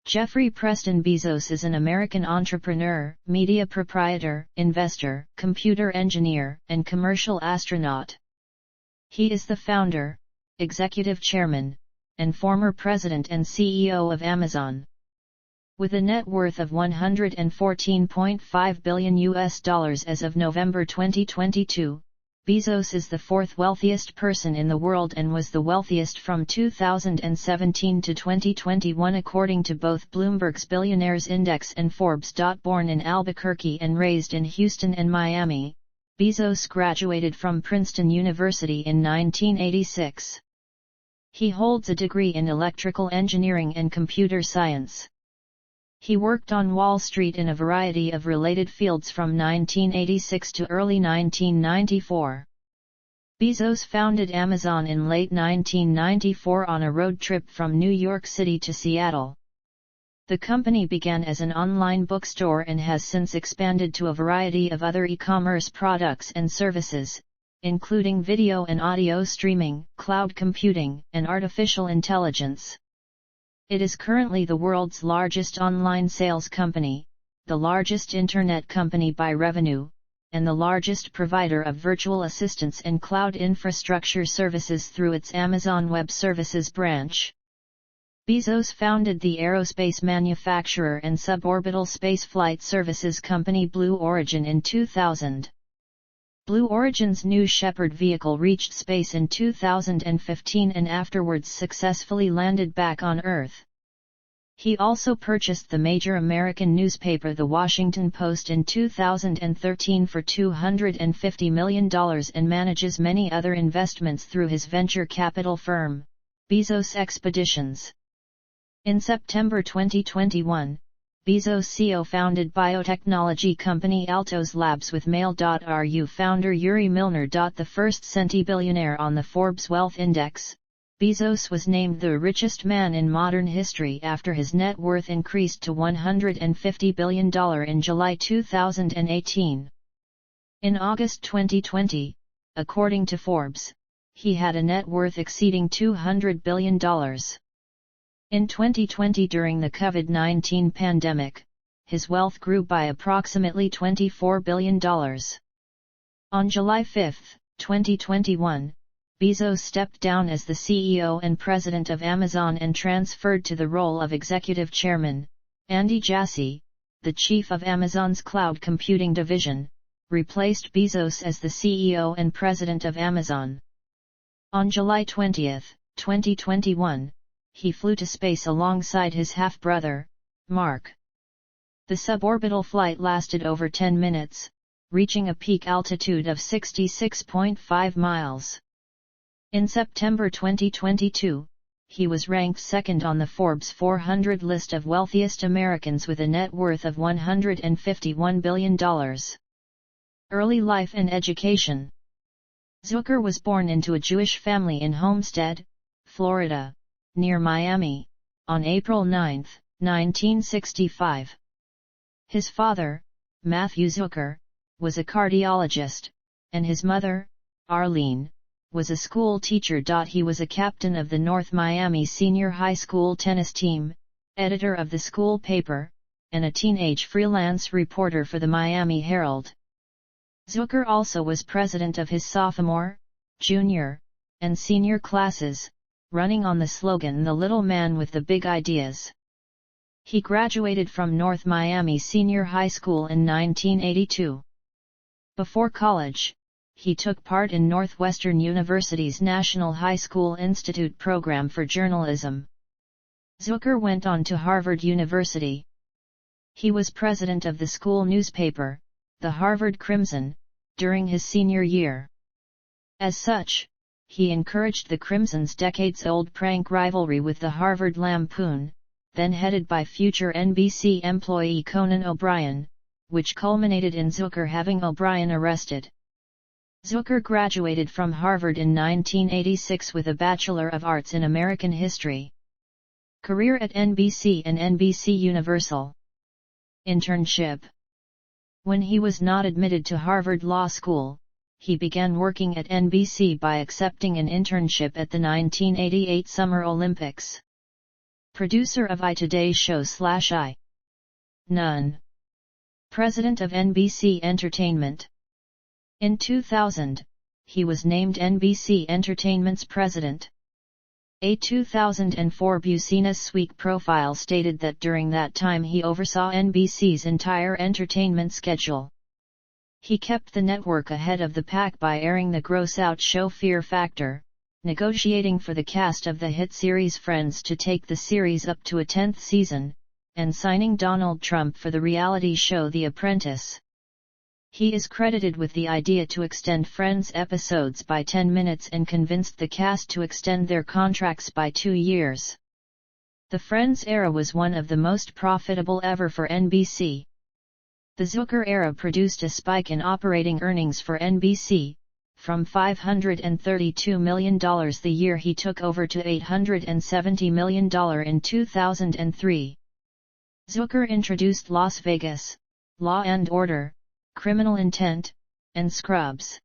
Jeffrey Preston Bezos is an American entrepreneur, media proprietor, investor, computer engineer, and commercial astronaut. He is the founder, executive chairman, and former president and CEO of Amazon. With a net worth of $114.5 billion as of November 2022, Bezos is the fourth wealthiest person in the world and was the wealthiest from 2017 to 2021 according to both Bloomberg's Billionaires Index and Forbes. Born in Albuquerque and raised in Houston and Miami, Bezos graduated from Princeton University in 1986. He holds a degree in electrical engineering and computer science. He worked on Wall Street in a variety of related fields from 1986 to early 1994. Bezos founded Amazon in late 1994 on a road trip from New York City to Seattle. The company began as an online bookstore and has since expanded to a variety of other e-commerce products and services, including video and audio streaming, cloud computing, and artificial intelligence. It is currently the world's largest online sales company, the largest internet company by revenue, and the largest provider of virtual assistants and cloud infrastructure services through its Amazon Web Services branch. Bezos founded the aerospace manufacturer and suborbital spaceflight services company Blue Origin in 2000. Blue Origin's New Shepard vehicle reached space in 2015 and afterwards successfully landed back on Earth. He also purchased the major American newspaper The Washington Post in 2013 for $250 million and manages many other investments through his venture capital firm, Bezos Expeditions. In September 2021, Bezos co-founded biotechnology company Altos Labs with Mail.ru founder Yuri Milner. The first centibillionaire on the Forbes Wealth Index, Bezos was named the richest man in modern history after his net worth increased to $150 billion in July 2018. In August 2020, according to Forbes, he had a net worth exceeding $200 billion. In 2020 during the COVID-19 pandemic, his wealth grew by approximately $24 billion. On July 5, 2021, Bezos stepped down as the CEO and president of Amazon and transferred to the role of executive chairman. Andy Jassy, the chief of Amazon's cloud computing division, replaced Bezos as the CEO and president of Amazon. On July 20, 2021, he flew to space alongside his half-brother, Mark. The suborbital flight lasted over 10 minutes, reaching a peak altitude of 66.5 miles. In September 2022, he was ranked second on the Forbes 400 list of wealthiest Americans with a net worth of $151 billion. Early life and education. Zucker was born into a Jewish family in Homestead, Florida, near Miami, on April 9, 1965. His father, Matthew Zucker, was a cardiologist, and his mother, Arlene, was a school teacher. He was a captain of the North Miami Senior High School tennis team, editor of the school paper, and a teenage freelance reporter for the Miami Herald. Zucker also was president of his sophomore, junior, and senior classes, running on the slogan "The Little Man with the Big Ideas." He graduated from North Miami Senior High School in 1982. Before college, he took part in Northwestern University's National High School Institute program for journalism. Zucker went on to Harvard University. He was president of the school newspaper, the Harvard Crimson, during his senior year. As such, he encouraged the Crimson's decades-old prank rivalry with the Harvard Lampoon, then headed by future NBC employee Conan O'Brien, which culminated in Zucker having O'Brien arrested. Zucker graduated from Harvard in 1986 with a Bachelor of Arts in American History. Career at NBC and NBC Universal. Internship. When he was not admitted to Harvard Law School, he began working at NBC by accepting an internship at the 1988 Summer Olympics. Producer of Today Show / I. None. President of NBC Entertainment. In 2000, he was named NBC Entertainment's president. A 2004 Business Week profile stated that during that time he oversaw NBC's entire entertainment schedule. He kept the network ahead of the pack by airing the gross-out show Fear Factor, negotiating for the cast of the hit series Friends to take the series up to a 10th season, and signing Donald Trump for the reality show The Apprentice. He is credited with the idea to extend Friends episodes by 10 minutes and convinced the cast to extend their contracts by 2 years. The Friends era was one of the most profitable ever for NBC. The Zucker era produced a spike in operating earnings for NBC, from $532 million the year he took over to $870 million in 2003. Zucker introduced Las Vegas, Law and Order, Criminal Intent, and Scrubs.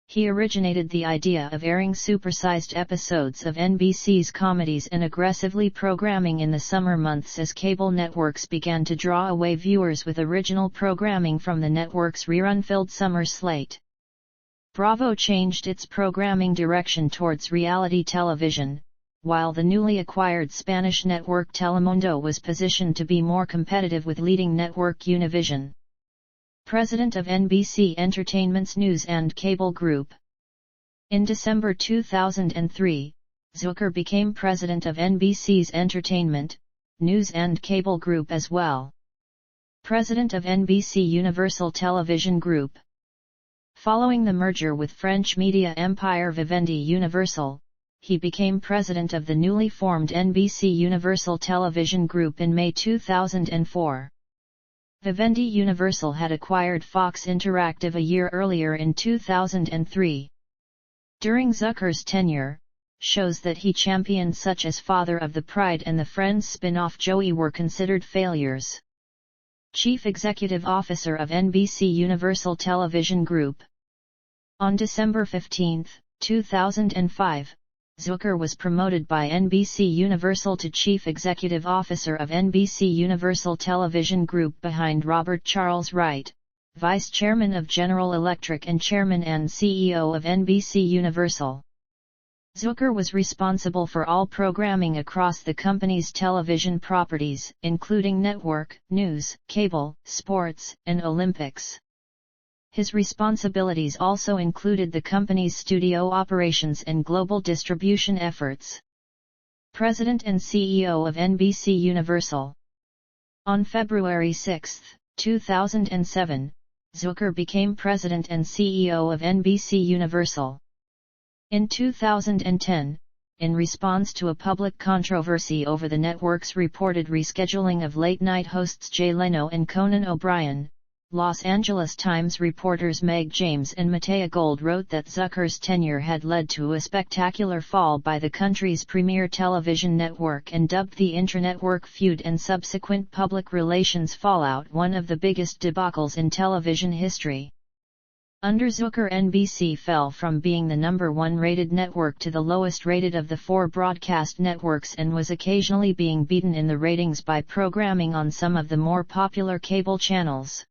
He originated the idea of airing supersized episodes of NBC's comedies and aggressively programming in the summer months as cable networks began to draw away viewers with original programming from the network's rerun-filled summer slate. Bravo changed its programming direction towards reality television, while the newly acquired Spanish network Telemundo was positioned to be more competitive with leading network Univision. President of NBC Entertainment's News and Cable Group. In December 2003, Zucker became president of NBC's Entertainment, News and Cable Group as well. President of NBC Universal Television Group. Following the merger with French media empire Vivendi Universal, he became president of the newly formed NBC Universal Television Group in May 2004. Vivendi Universal had acquired Fox Interactive a year earlier in 2003. During Zucker's tenure, shows that he championed such as Father of the Pride and the Friends spin-off Joey were considered failures. Chief Executive Officer of NBC Universal Television Group. On December 15, 2005, Zucker was promoted by NBC Universal to Chief Executive Officer of NBC Universal Television Group behind Robert Charles Wright, Vice Chairman of General Electric and Chairman and CEO of NBC Universal. Zucker was responsible for all programming across the company's television properties, including network, news, cable, sports, and Olympics. His responsibilities also included the company's studio operations and global distribution efforts. President and CEO of NBC Universal. On February 6, 2007, Zucker became president and CEO of NBC Universal. In 2010, in response to a public controversy over the network's reported rescheduling of late-night hosts Jay Leno and Conan O'Brien, Los Angeles Times reporters Meg James and Matea Gold wrote that Zucker's tenure had led to a spectacular fall by the country's premier television network and dubbed the intra-network feud and subsequent public relations fallout one of the biggest debacles in television history. Under Zucker, NBC fell from being the number 1 rated network to the lowest rated of the 4 broadcast networks and was occasionally being beaten in the ratings by programming on some of the more popular cable channels.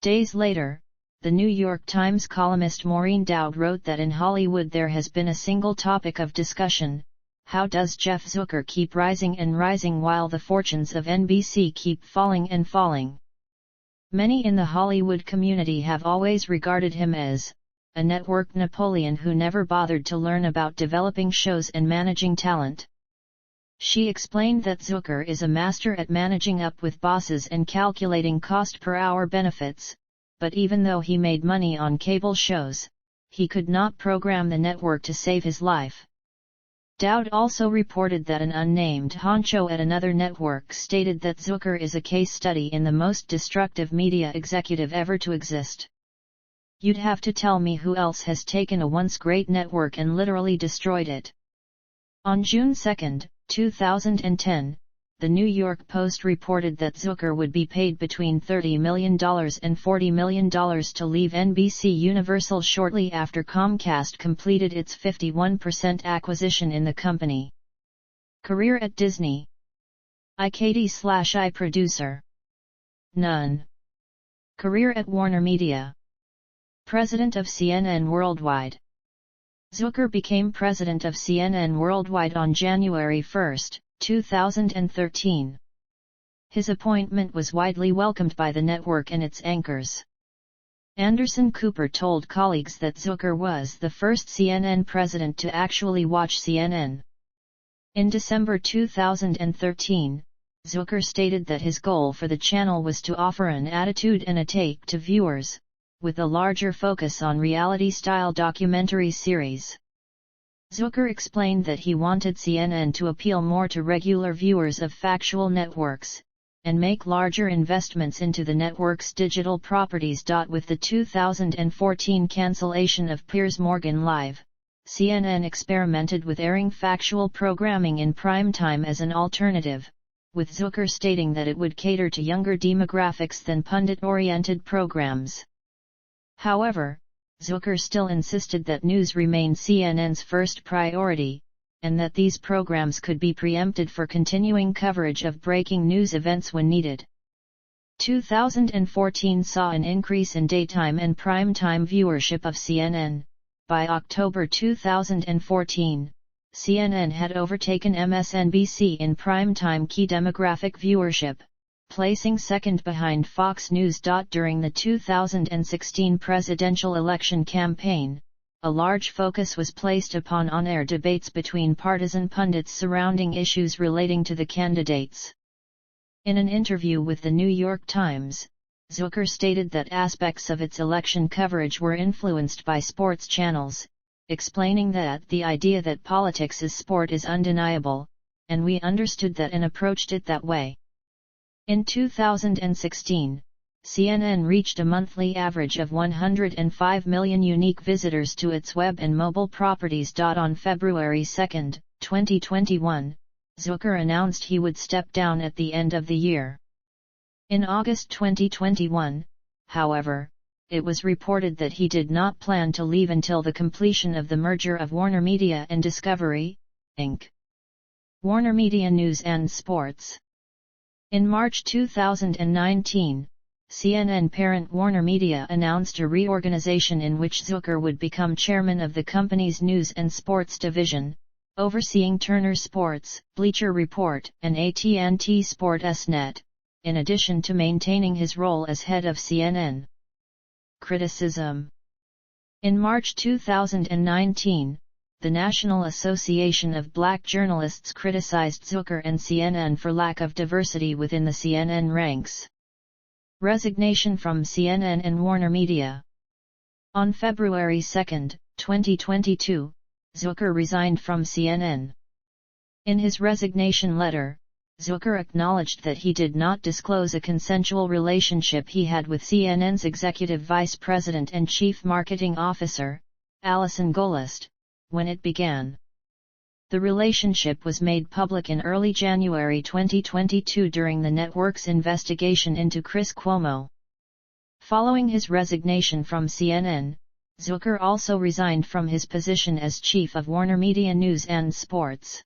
Days later, the New York Times columnist Maureen Dowd wrote that in Hollywood there has been a single topic of discussion: how does Jeff Zucker keep rising and rising while the fortunes of NBC keep falling and falling? Many in the Hollywood community have always regarded him as a network Napoleon who never bothered to learn about developing shows and managing talent. She explained that Zucker is a master at managing up with bosses and calculating cost-per-hour benefits, but even though he made money on cable shows, he could not program the network to save his life. Dowd also reported that an unnamed honcho at another network stated that Zucker is a case study in the most destructive media executive ever to exist. You'd have to tell me who else has taken a once great network and literally destroyed it. On June 2, 2010, the New York Post reported that Zucker would be paid between $30 million and $40 million to leave NBC Universal shortly after Comcast completed its 51% acquisition in the company. Career at Disney. IKD/I producer. None. Career at Warner Media. President of CNN Worldwide. Zucker became president of CNN Worldwide on January 1, 2013. His appointment was widely welcomed by the network and its anchors. Anderson Cooper told colleagues that Zucker was the first CNN president to actually watch CNN. In December 2013, Zucker stated that his goal for the channel was to offer an attitude and a take to viewers, with a larger focus on reality-style documentary series. Zucker explained that he wanted CNN to appeal more to regular viewers of factual networks, and make larger investments into the network's digital properties. With the 2014 cancellation of Piers Morgan Live, CNN experimented with airing factual programming in prime time as an alternative, with Zucker stating that it would cater to younger demographics than pundit-oriented programs. However, Zucker still insisted that news remained CNN's first priority, and that these programs could be preempted for continuing coverage of breaking news events when needed. 2014 saw an increase in daytime and prime-time viewership of CNN. By October 2014, CNN had overtaken MSNBC in prime-time key demographic viewership, placing second behind Fox News. During the 2016 presidential election campaign, a large focus was placed upon on-air debates between partisan pundits surrounding issues relating to the candidates. In an interview with the New York Times, Zucker stated that aspects of its election coverage were influenced by sports channels, explaining that the idea that politics is sport is undeniable, and we understood that and approached it that way. In 2016, CNN reached a monthly average of 105 million unique visitors to its web and mobile properties. On February 2, 2021, Zucker announced he would step down at the end of the year. In August 2021, however, it was reported that he did not plan to leave until the completion of the merger of Warner Media and Discovery, Inc. Warner Media News and Sports. In March 2019, CNN parent Warner Media announced a reorganization in which Zucker would become chairman of the company's news and sports division, overseeing Turner Sports, Bleacher Report, and AT&T SportsNet, in addition to maintaining his role as head of CNN. Criticism. In March 2019, the National Association of Black Journalists criticized Zucker and CNN for lack of diversity within the CNN ranks. Resignation from CNN and Warner Media. On February 2, 2022, Zucker resigned from CNN. In his resignation letter, Zucker acknowledged that he did not disclose a consensual relationship he had with CNN's executive vice president and chief marketing officer, Alison Gollust, when it began. The relationship was made public in early January 2022 during the network's investigation into Chris Cuomo. Following his resignation from CNN, Zucker also resigned from his position as chief of Warner Media News and Sports.